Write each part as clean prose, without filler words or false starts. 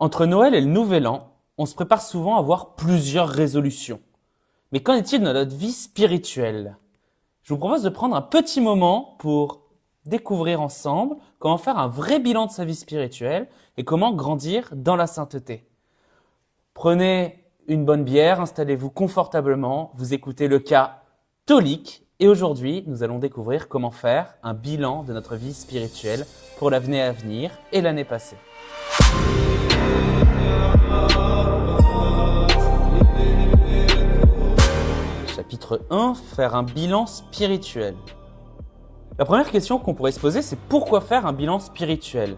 Entre Noël et le Nouvel An, on se prépare souvent à avoir plusieurs résolutions. Mais qu'en est-il de notre vie spirituelle? Je vous propose de prendre un petit moment pour découvrir ensemble comment faire un vrai bilan de sa vie spirituelle et comment grandir dans la sainteté. Prenez une bonne bière, installez-vous confortablement, vous écoutez le cas Tolique et aujourd'hui nous allons découvrir comment faire un bilan de notre vie spirituelle pour l'année à venir et l'année passée. Chapitre 1, faire un bilan spirituel. La première question qu'on pourrait se poser, c'est pourquoi faire un bilan spirituel?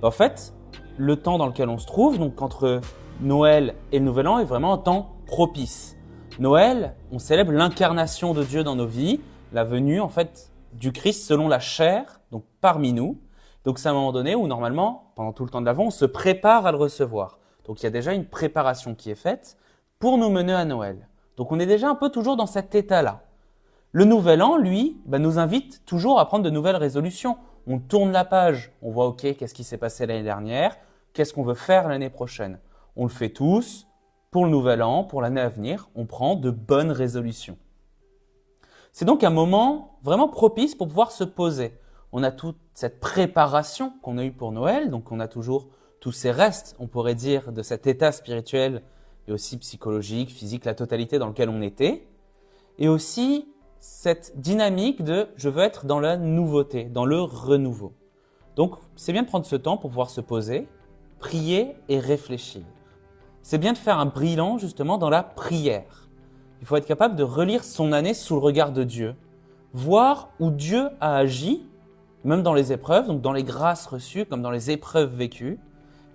En fait, le temps dans lequel on se trouve, donc entre Noël et le Nouvel An, est vraiment un temps propice. Noël, on célèbre l'incarnation de Dieu dans nos vies, la venue en fait du Christ selon la chair, donc parmi nous. Donc c'est un moment donné où normalement, pendant tout le temps de l'Avent, on se prépare à le recevoir. Donc il y a déjà une préparation qui est faite pour nous mener à Noël. Donc on est déjà un peu toujours dans cet état-là. Le Nouvel An, lui, nous invite toujours à prendre de nouvelles résolutions. On tourne la page, on voit ok, qu'est-ce qui s'est passé l'année dernière, qu'est-ce qu'on veut faire l'année prochaine. On le fait tous, pour le Nouvel An, pour l'année à venir, on prend de bonnes résolutions. C'est donc un moment vraiment propice pour pouvoir se poser. On a toute cette préparation qu'on a eue pour Noël, donc on a toujours tous ces restes, on pourrait dire, de cet état spirituel et aussi psychologique, physique, la totalité dans lequel on était, et aussi cette dynamique de « je veux être dans la nouveauté, dans le renouveau ». Donc, c'est bien de prendre ce temps pour pouvoir se poser, prier et réfléchir. C'est bien de faire un bilan justement dans la prière. Il faut être capable de relire son année sous le regard de Dieu, voir où Dieu a agi, même dans les épreuves, donc dans les grâces reçues comme dans les épreuves vécues,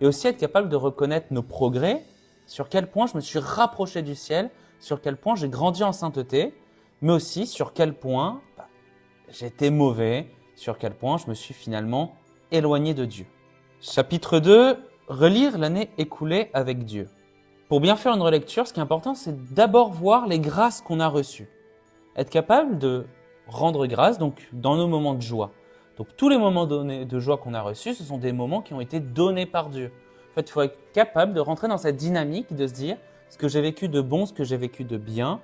et aussi être capable de reconnaître nos progrès, sur quel point je me suis rapproché du ciel, sur quel point j'ai grandi en sainteté, mais aussi sur quel point j'étais mauvais, sur quel point je me suis finalement éloigné de Dieu. Chapitre 2, relire l'année écoulée avec Dieu. Pour bien faire une relecture, ce qui est important, c'est d'abord voir les grâces qu'on a reçues. Être capable de rendre grâce donc dans nos moments de joie. Donc tous les moments de joie qu'on a reçus, ce sont des moments qui ont été donnés par Dieu. En fait, il faut être capable de rentrer dans cette dynamique, de se dire ce que j'ai vécu de bon, ce que j'ai vécu de bien,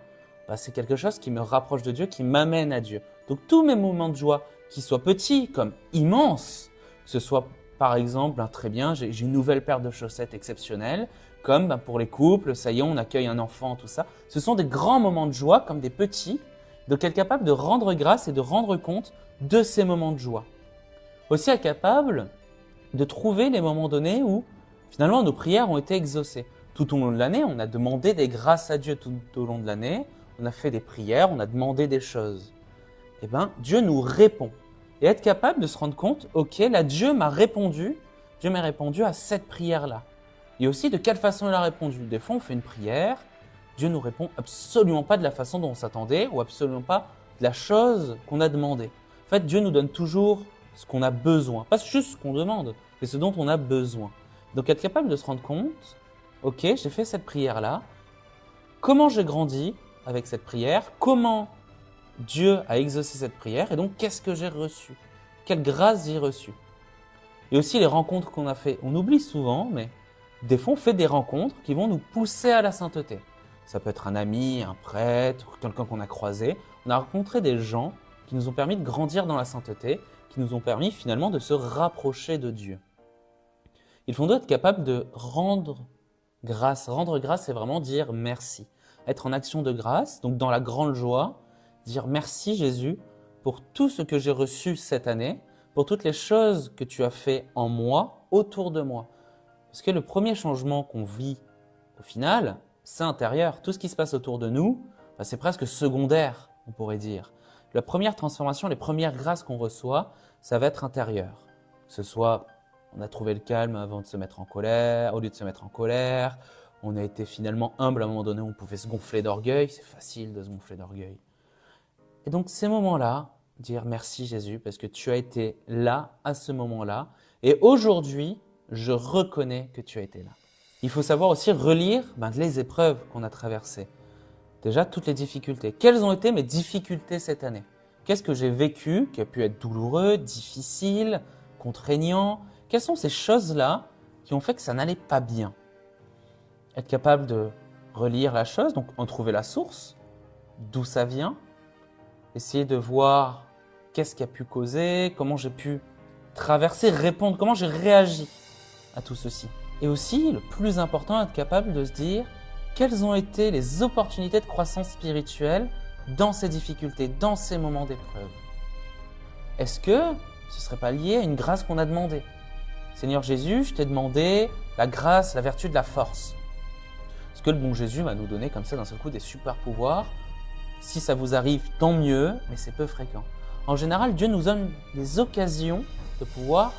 c'est quelque chose qui me rapproche de Dieu, qui m'amène à Dieu. Donc tous mes moments de joie, qu'ils soient petits comme immenses, que ce soit par exemple, très bien, j'ai une nouvelle paire de chaussettes exceptionnelle, comme pour les couples, ça y est, on accueille un enfant, tout ça. Ce sont des grands moments de joie comme des petits, donc être capable de rendre grâce et de rendre compte de ces moments de joie. Aussi être capable de trouver les moments donnés où finalement nos prières ont été exaucées. Tout au long de l'année, on a demandé des grâces à Dieu tout au long de l'année, on a fait des prières, on a demandé des choses. Eh bien, Dieu nous répond. Et être capable de se rendre compte, ok, là Dieu m'a répondu à cette prière-là. Et aussi de quelle façon il a répondu. Des fois, on fait une prière, Dieu nous répond absolument pas de la façon dont on s'attendait ou absolument pas de la chose qu'on a demandé. En fait, Dieu nous donne toujours ce qu'on a besoin, pas juste ce qu'on demande, mais ce dont on a besoin. Donc être capable de se rendre compte, ok, j'ai fait cette prière-là, comment j'ai grandi avec cette prière, comment Dieu a exaucé cette prière et donc qu'est-ce que j'ai reçu? Quelle grâce j'ai reçue? Et aussi les rencontres qu'on a fait, on oublie souvent, mais des fois on fait des rencontres qui vont nous pousser à la sainteté. Ça peut être un ami, un prêtre, quelqu'un qu'on a croisé. On a rencontré des gens qui nous ont permis de grandir dans la sainteté, qui nous ont permis finalement de se rapprocher de Dieu. Il faut donc être capable de rendre grâce. Rendre grâce, c'est vraiment dire merci. Être en action de grâce, donc dans la grande joie, dire merci Jésus pour tout ce que j'ai reçu cette année, pour toutes les choses que tu as fait en moi, autour de moi. Parce que le premier changement qu'on vit au final, c'est intérieur. Tout ce qui se passe autour de nous, c'est presque secondaire, on pourrait dire. La première transformation, les premières grâces qu'on reçoit, ça va être intérieur. Que ce soit, on a trouvé le calme avant de se mettre en colère, au lieu de se mettre en colère, on a été finalement humble à un moment donné, on pouvait se gonfler d'orgueil, c'est facile de se gonfler d'orgueil. Et donc ces moments-là, dire merci Jésus parce que tu as été là à ce moment-là et aujourd'hui, je reconnais que tu as été là. Il faut savoir aussi relire les épreuves qu'on a traversées. Déjà, toutes les difficultés. Quelles ont été mes difficultés cette année? Qu'est-ce que j'ai vécu qui a pu être douloureux, difficile, contraignant? Quelles sont ces choses-là qui ont fait que ça n'allait pas bien. Être capable de relire la chose, donc en trouver la source, d'où ça vient, essayer de voir qu'est-ce qui a pu causer, comment j'ai pu traverser, répondre, comment j'ai réagi à tout ceci. Et aussi, le plus important, être capable de se dire quelles ont été les opportunités de croissance spirituelle dans ces difficultés, dans ces moments d'épreuve. Est-ce que ce ne serait pas lié à une grâce qu'on a demandée? Seigneur Jésus, je t'ai demandé la grâce, la vertu de la force. Est-ce que le bon Jésus va nous donner comme ça d'un seul coup des super pouvoirs? Si ça vous arrive, tant mieux, mais c'est peu fréquent. En général, Dieu nous donne des occasions de pouvoir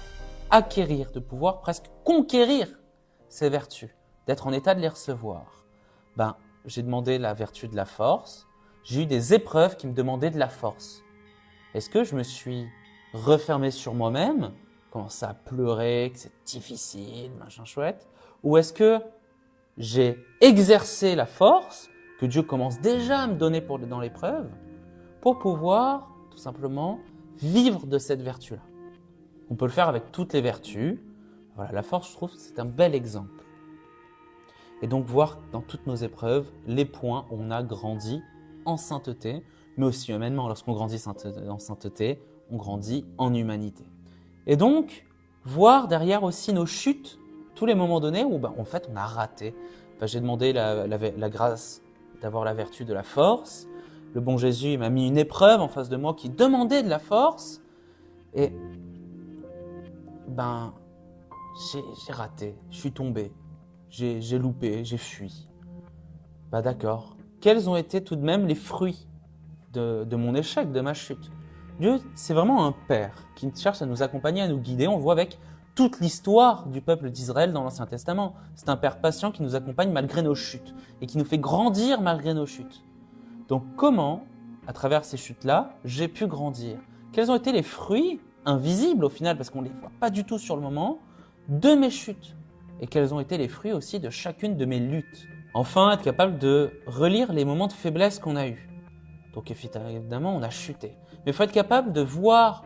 acquérir, de pouvoir presque conquérir ces vertus, d'être en état de les recevoir. J'ai demandé la vertu de la force, j'ai eu des épreuves qui me demandaient de la force. Est-ce que je me suis refermé sur moi-même, commencé à pleurer, que c'est difficile, machin chouette, ou est-ce que j'ai exercé la force que Dieu commence déjà à me donner dans l'épreuve pour pouvoir tout simplement vivre de cette vertu-là? On peut le faire avec toutes les vertus. Voilà, la force, je trouve, c'est un bel exemple. Et donc voir dans toutes nos épreuves les points où on a grandi en sainteté, mais aussi humainement. Lorsqu'on grandit en sainteté, on grandit en humanité. Et donc, voir derrière aussi nos chutes, tous les moments donnés où en fait on a raté. J'ai demandé la grâce d'avoir la vertu de la force. Le bon Jésus il m'a mis une épreuve en face de moi qui demandait de la force. Et j'ai raté, je suis tombé, j'ai loupé, j'ai fui. D'accord. Quels ont été tout de même les fruits de mon échec, de ma chute? Dieu, c'est vraiment un Père qui cherche à nous accompagner, à nous guider. On le voit avec toute l'histoire du peuple d'Israël dans l'Ancien Testament. C'est un Père patient qui nous accompagne malgré nos chutes et qui nous fait grandir malgré nos chutes. Donc comment, à travers ces chutes-là, j'ai pu grandir? Quels ont été les fruits invisibles au final, parce qu'on ne les voit pas du tout sur le moment, de mes chutes? Et quels ont été les fruits aussi de chacune de mes luttes? Enfin, être capable de relire les moments de faiblesse qu'on a eus. Donc évidemment, on a chuté. Mais il faut être capable de voir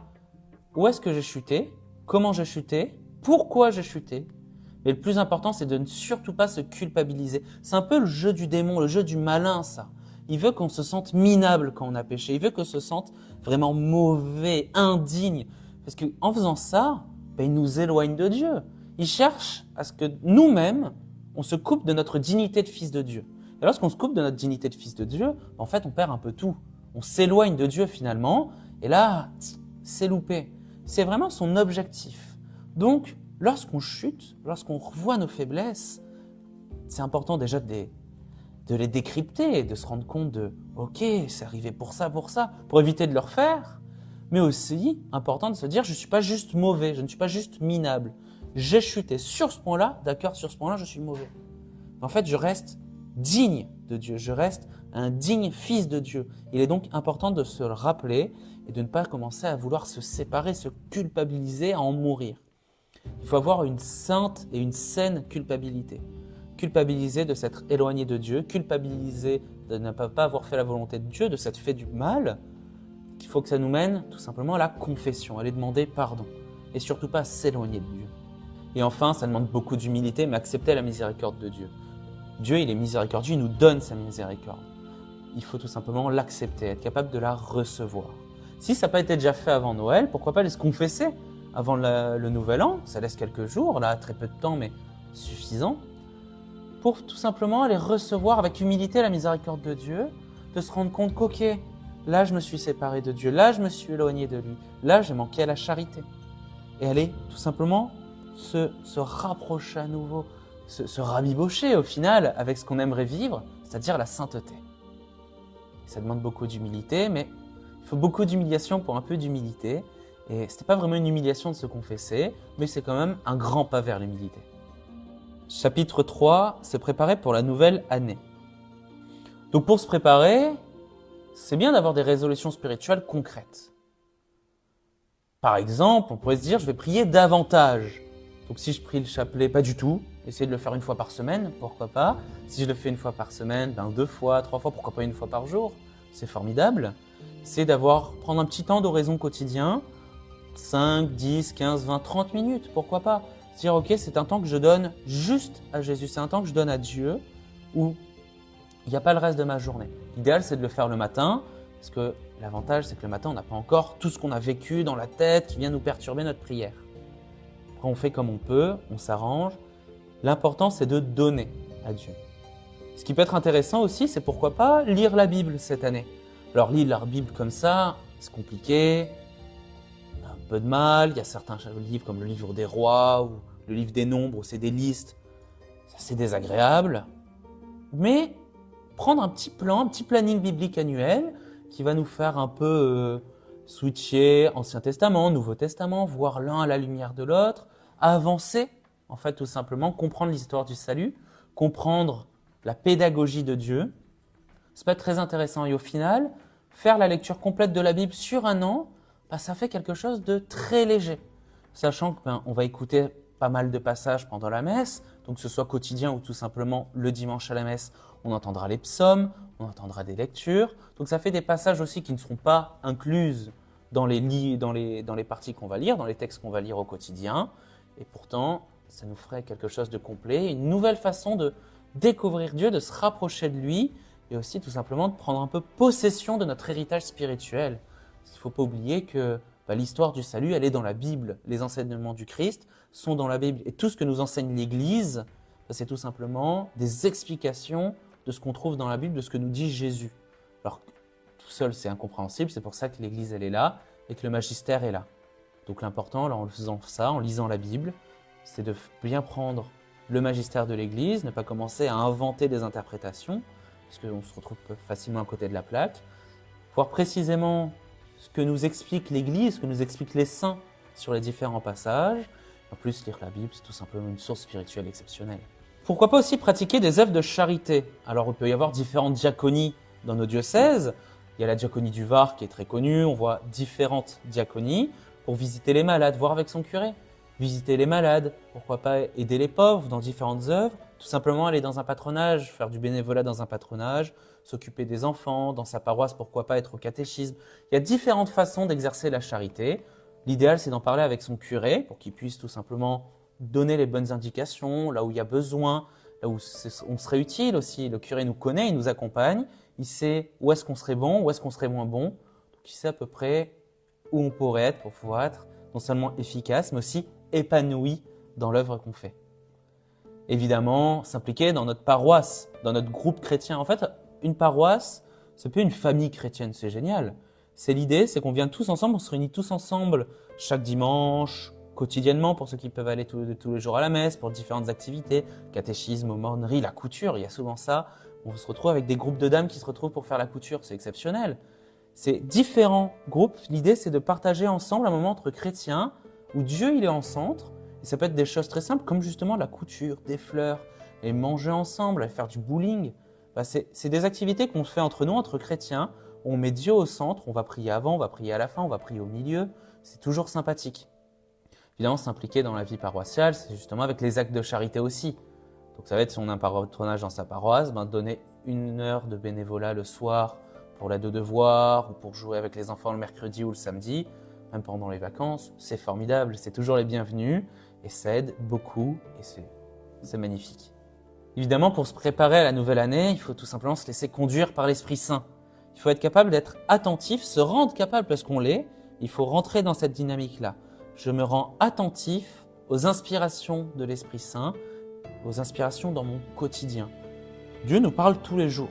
où est-ce que j'ai chuté, comment j'ai chuté, pourquoi j'ai chuté. Mais le plus important, c'est de ne surtout pas se culpabiliser. C'est un peu le jeu du démon, le jeu du malin, ça. Il veut qu'on se sente minable quand on a péché. Il veut qu'on se sente vraiment mauvais, indigne. Parce qu'en faisant ça, il nous éloigne de Dieu. Il cherche à ce que nous-mêmes, on se coupe de notre dignité de fils de Dieu. Et lorsqu'on se coupe de notre dignité de fils de Dieu, en fait, on perd un peu tout. On s'éloigne de Dieu finalement, et là, c'est loupé. C'est vraiment son objectif. Donc, lorsqu'on chute, lorsqu'on revoit nos faiblesses, c'est important déjà de les décrypter, de se rendre compte de « Ok, c'est arrivé pour ça, pour éviter de le refaire. » Mais aussi, important de se dire « Je ne suis pas juste mauvais, je ne suis pas juste minable. J'ai chuté sur ce point-là, d'accord, sur ce point-là, je suis mauvais. » En fait, je reste digne de Dieu, je reste un digne fils de Dieu. Il est donc important de se le rappeler et de ne pas commencer à vouloir se séparer, se culpabiliser, à en mourir. Il faut avoir une sainte et une saine culpabilité. Culpabiliser de s'être éloigné de Dieu, culpabiliser de ne pas avoir fait la volonté de Dieu, de s'être fait du mal. Il faut que ça nous mène tout simplement à la confession, à aller demander pardon et surtout pas à s'éloigner de Dieu. Et enfin, ça demande beaucoup d'humilité, mais accepter la miséricorde de Dieu. Dieu, il est miséricordieux, il nous donne sa miséricorde. Il faut tout simplement l'accepter, être capable de la recevoir. Si ça n'a pas été déjà fait avant Noël, pourquoi pas aller se confesser avant le Nouvel An? Ça laisse quelques jours, là, très peu de temps, mais suffisant. Pour tout simplement aller recevoir avec humilité la miséricorde de Dieu, de se rendre compte qu'ok, là je me suis séparé de Dieu, là je me suis éloigné de lui, là j'ai manqué à la charité. Et aller tout simplement se rapprocher à nouveau, se rabibocher au final avec ce qu'on aimerait vivre, c'est-à-dire la sainteté. Ça demande beaucoup d'humilité, mais il faut beaucoup d'humiliation pour un peu d'humilité. Et ce n'est pas vraiment une humiliation de se confesser, mais c'est quand même un grand pas vers l'humilité. Chapitre 3, se préparer pour la nouvelle année. Donc pour se préparer, c'est bien d'avoir des résolutions spirituelles concrètes. Par exemple, on pourrait se dire, je vais prier davantage. Donc si je prie le chapelet, pas du tout, essayer de le faire une fois par semaine, pourquoi pas. Si je le fais une fois par semaine, 2 fois, 3 fois, pourquoi pas une fois par jour, c'est formidable. C'est prendre un petit temps d'oraison quotidien, 5, 10, 15, 20, 30 minutes, pourquoi pas. Se dire, ok, c'est un temps que je donne juste à Jésus, c'est un temps que je donne à Dieu, où il n'y a pas le reste de ma journée. L'idéal, c'est de le faire le matin, parce que l'avantage, c'est que le matin, on n'a pas encore tout ce qu'on a vécu dans la tête qui vient nous perturber notre prière. Après, on fait comme on peut, on s'arrange. L'important, c'est de donner à Dieu. Ce qui peut être intéressant aussi, c'est pourquoi pas lire la Bible cette année. Alors, lire la Bible comme ça, c'est compliqué, on a un peu de mal. Il y a certains livres comme le livre des rois ou le livre des nombres, où c'est des listes. C'est assez désagréable. Mais prendre un petit plan, un petit planning biblique annuel qui va nous faire un peu switcher Ancien Testament, Nouveau Testament, voir l'un à la lumière de l'autre, avancer, en fait, tout simplement, comprendre l'histoire du salut, comprendre la pédagogie de Dieu. Ça peut être très intéressant. Et au final, faire la lecture complète de la Bible sur un an, ça fait quelque chose de très léger. Sachant qu'on va écouter pas mal de passages pendant la messe, donc que ce soit quotidien ou tout simplement le dimanche à la messe, on entendra les psaumes, on entendra des lectures. Donc ça fait des passages aussi qui ne seront pas incluses dans les parties qu'on va lire, dans les textes qu'on va lire au quotidien. Et pourtant, ça nous ferait quelque chose de complet, une nouvelle façon de découvrir Dieu, de se rapprocher de lui, et aussi tout simplement de prendre un peu possession de notre héritage spirituel. Parce qu'il ne faut pas oublier que l'histoire du salut, elle est dans la Bible. Les enseignements du Christ sont dans la Bible. Et tout ce que nous enseigne l'Église, c'est tout simplement des explications de ce qu'on trouve dans la Bible, de ce que nous dit Jésus. Alors, tout seul, c'est incompréhensible. C'est pour ça que l'Église, elle est là et que le magistère est là. Donc l'important, en faisant ça, en lisant la Bible, c'est de bien prendre le magistère de l'Église, ne pas commencer à inventer des interprétations, parce qu'on se retrouve facilement à côté de la plaque, voir précisément ce que nous explique l'Église, ce que nous expliquent les saints sur les différents passages. En plus, lire la Bible, c'est tout simplement une source spirituelle exceptionnelle. Pourquoi pas aussi pratiquer des œuvres de charité? Alors, il peut y avoir différentes diaconies dans nos diocèses. Il y a la diaconie du Var qui est très connue, on voit différentes diaconies pour visiter les malades, voir avec son curé. Visiter les malades, pourquoi pas aider les pauvres dans différentes œuvres, tout simplement aller dans un patronage, faire du bénévolat dans un patronage, s'occuper des enfants, dans sa paroisse, pourquoi pas être au catéchisme. Il y a différentes façons d'exercer la charité. L'idéal, c'est d'en parler avec son curé pour qu'il puisse tout simplement donner les bonnes indications, là où il y a besoin, là où on serait utile aussi. Le curé nous connaît, il nous accompagne, il sait où est-ce qu'on serait bon, où est-ce qu'on serait moins bon. Donc il sait à peu près où on pourrait être pour pouvoir être non seulement efficace, mais aussi épanoui dans l'œuvre qu'on fait. Évidemment, s'impliquer dans notre paroisse, dans notre groupe chrétien. En fait, une paroisse, c'est un peu une famille chrétienne, c'est génial. C'est l'idée, c'est qu'on vient tous ensemble, on se réunit tous ensemble chaque dimanche, quotidiennement pour ceux qui peuvent aller tous les jours à la messe, pour différentes activités, catéchisme, aumônerie, la couture, il y a souvent ça. On se retrouve avec des groupes de dames qui se retrouvent pour faire la couture, c'est exceptionnel. C'est différents groupes, l'idée c'est de partager ensemble un moment entre chrétiens, où Dieu il est en centre, et ça peut être des choses très simples comme justement la couture, des fleurs, et manger ensemble, et faire du bowling. C'est des activités qu'on fait entre nous, entre chrétiens, où on met Dieu au centre, on va prier avant, on va prier à la fin, on va prier au milieu, c'est toujours sympathique. Évidemment, s'impliquer dans la vie paroissiale, c'est justement avec les actes de charité aussi. Donc ça va être, si on a un patronage dans sa paroisse, donner 1 heure de bénévolat le soir pour l'aide aux devoirs, ou pour jouer avec les enfants le mercredi ou le samedi, même pendant les vacances, c'est formidable, c'est toujours les bienvenus et ça aide beaucoup et c'est magnifique. Évidemment, pour se préparer à la nouvelle année, il faut tout simplement se laisser conduire par l'Esprit Saint. Il faut être capable d'être attentif, se rendre capable parce qu'on l'est, il faut rentrer dans cette dynamique-là. Je me rends attentif aux inspirations de l'Esprit Saint, aux inspirations dans mon quotidien. Dieu nous parle tous les jours.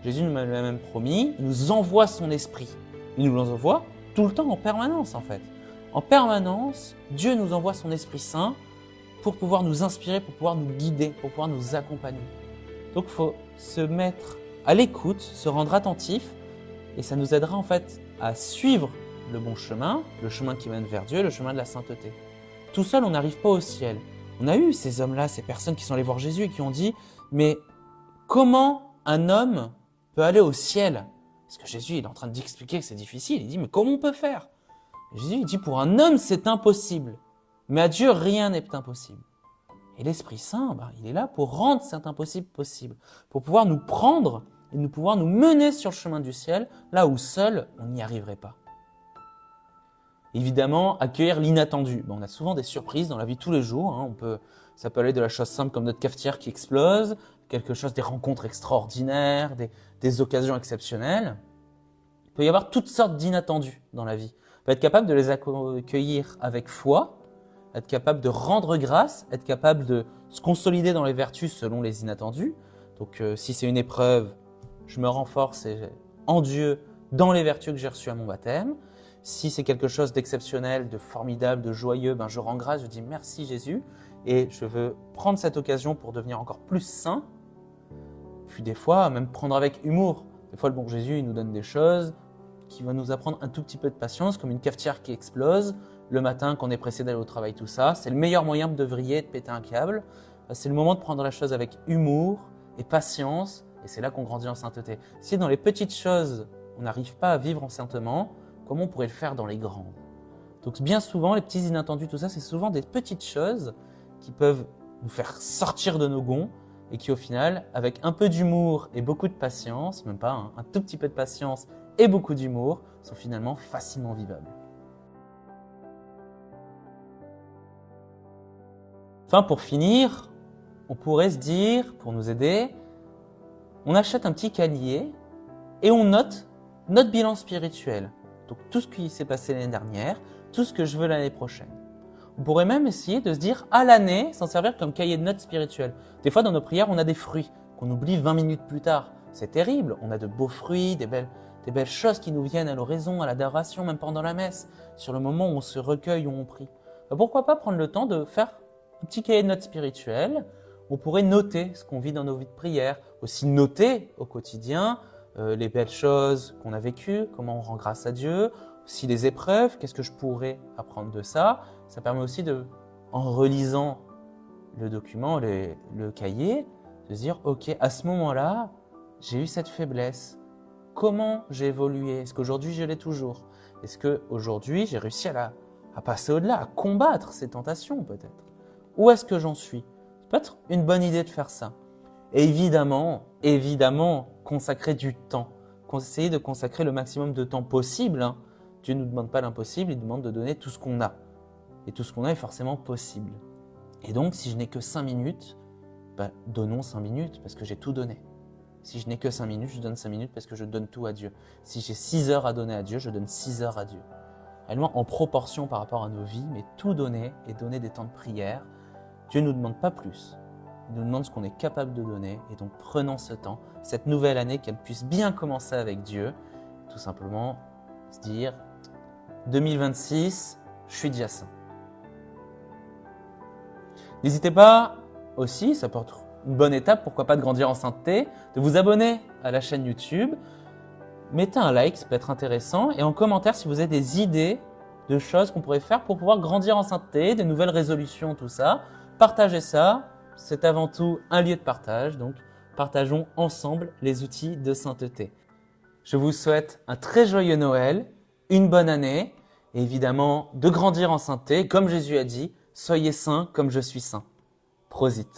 Jésus nous l'a même promis, il nous envoie son Esprit. Il nous l'envoie tout le temps, en permanence en fait. En permanence, Dieu nous envoie son Esprit Saint pour pouvoir nous inspirer, pour pouvoir nous guider, pour pouvoir nous accompagner. Donc il faut se mettre à l'écoute, se rendre attentif, et ça nous aidera en fait à suivre le bon chemin, le chemin qui mène vers Dieu, le chemin de la sainteté. Tout seul, on n'arrive pas au ciel. On a eu ces hommes-là, ces personnes qui sont allées voir Jésus et qui ont dit « Mais comment un homme peut aller au ciel ?» Parce que Jésus il est en train d'expliquer que c'est difficile. Il dit « Mais comment on peut faire ?» Jésus il dit « Pour un homme, c'est impossible. Mais à Dieu, rien n'est impossible. » Et l'Esprit Saint, il est là pour rendre cet impossible possible, pour pouvoir nous prendre et pouvoir nous mener sur le chemin du ciel, là où seul, on n'y arriverait pas. Évidemment, accueillir l'inattendu. On a souvent des surprises dans la vie de tous les jours. Ça peut aller de la chose simple comme notre cafetière qui explose, des rencontres extraordinaires, des occasions exceptionnelles. Il peut y avoir toutes sortes d'inattendus dans la vie. On peut être capable de les accueillir avec foi, être capable de rendre grâce, être capable de se consolider dans les vertus selon les inattendus. Donc si c'est une épreuve, je me renforce en Dieu dans les vertus que j'ai reçues à mon baptême. Si c'est quelque chose d'exceptionnel, de formidable, de joyeux, je rends grâce, je dis merci Jésus et je veux prendre cette occasion pour devenir encore plus saint. Puis des fois, même prendre avec humour. Des fois, le bon Jésus, il nous donne des choses qui vont nous apprendre un tout petit peu de patience, comme une cafetière qui explose le matin quand on est pressé d'aller au travail, tout ça. C'est le meilleur moyen de vriller, de péter un câble. C'est le moment de prendre la chose avec humour et patience et c'est là qu'on grandit en sainteté. Si dans les petites choses, on n'arrive pas à vivre en saintement, comment on pourrait le faire dans les grandes? Donc bien souvent, les petits inattendus, tout ça, c'est souvent des petites choses qui peuvent nous faire sortir de nos gonds et qui au final, avec un peu d'humour et beaucoup de patience, même pas, un tout petit peu de patience et beaucoup d'humour, sont finalement facilement vivables. Enfin, pour finir, on pourrait se dire, pour nous aider, on achète un petit cahier et on note notre bilan spirituel. Donc tout ce qui s'est passé l'année dernière, tout ce que je veux l'année prochaine. On pourrait même essayer de se dire à l'année, s'en servir comme cahier de notes spirituel. Des fois dans nos prières, on a des fruits qu'on oublie 20 minutes plus tard. C'est terrible, on a de beaux fruits, des belles choses qui nous viennent à l'oraison, à l'adoration, même pendant la messe, sur le moment où on se recueille, où on prie. Pourquoi pas prendre le temps de faire un petit cahier de notes spirituel? On pourrait noter ce qu'on vit dans nos vies de prière, aussi noter au quotidien les belles choses qu'on a vécues, comment on rend grâce à Dieu, aussi les épreuves, qu'est-ce que je pourrais apprendre de ça. Ça permet aussi en relisant le document, le cahier, de se dire, ok, à ce moment-là, j'ai eu cette faiblesse. Comment j'ai évolué? Est-ce qu'aujourd'hui je l'ai toujours? Est-ce qu'aujourd'hui j'ai réussi à passer au-delà, à combattre ces tentations peut-être? Où est-ce que j'en suis? C'est peut-être une bonne idée de faire ça. Et évidemment, consacrer du temps. Essayer de consacrer le maximum de temps possible. Dieu ne nous demande pas l'impossible, il nous demande de donner tout ce qu'on a. Et tout ce qu'on a est forcément possible. Et donc, si je n'ai que 5 minutes, donnons 5 minutes parce que j'ai tout donné. Si je n'ai que 5 minutes, je donne 5 minutes parce que je donne tout à Dieu. Si j'ai 6 heures à donner à Dieu, je donne 6 heures à Dieu. Réellement en proportion par rapport à nos vies, mais tout donner et donner des temps de prière. Dieu ne nous demande pas plus. Il nous demande ce qu'on est capable de donner. Et donc, prenons ce temps, cette nouvelle année, qu'elle puisse bien commencer avec Dieu. Tout simplement, se dire, 2026, je suis déjà saint. N'hésitez pas aussi, ça peut être une bonne étape, pourquoi pas de grandir en sainteté, de vous abonner à la chaîne YouTube. Mettez un like, ça peut être intéressant. Et en commentaire, si vous avez des idées de choses qu'on pourrait faire pour pouvoir grandir en sainteté, de nouvelles résolutions, tout ça, partagez ça. C'est avant tout un lieu de partage, donc partageons ensemble les outils de sainteté. Je vous souhaite un très joyeux Noël, une bonne année, et évidemment de grandir en sainteté, comme Jésus a dit, soyez saints comme je suis saint. Prosit.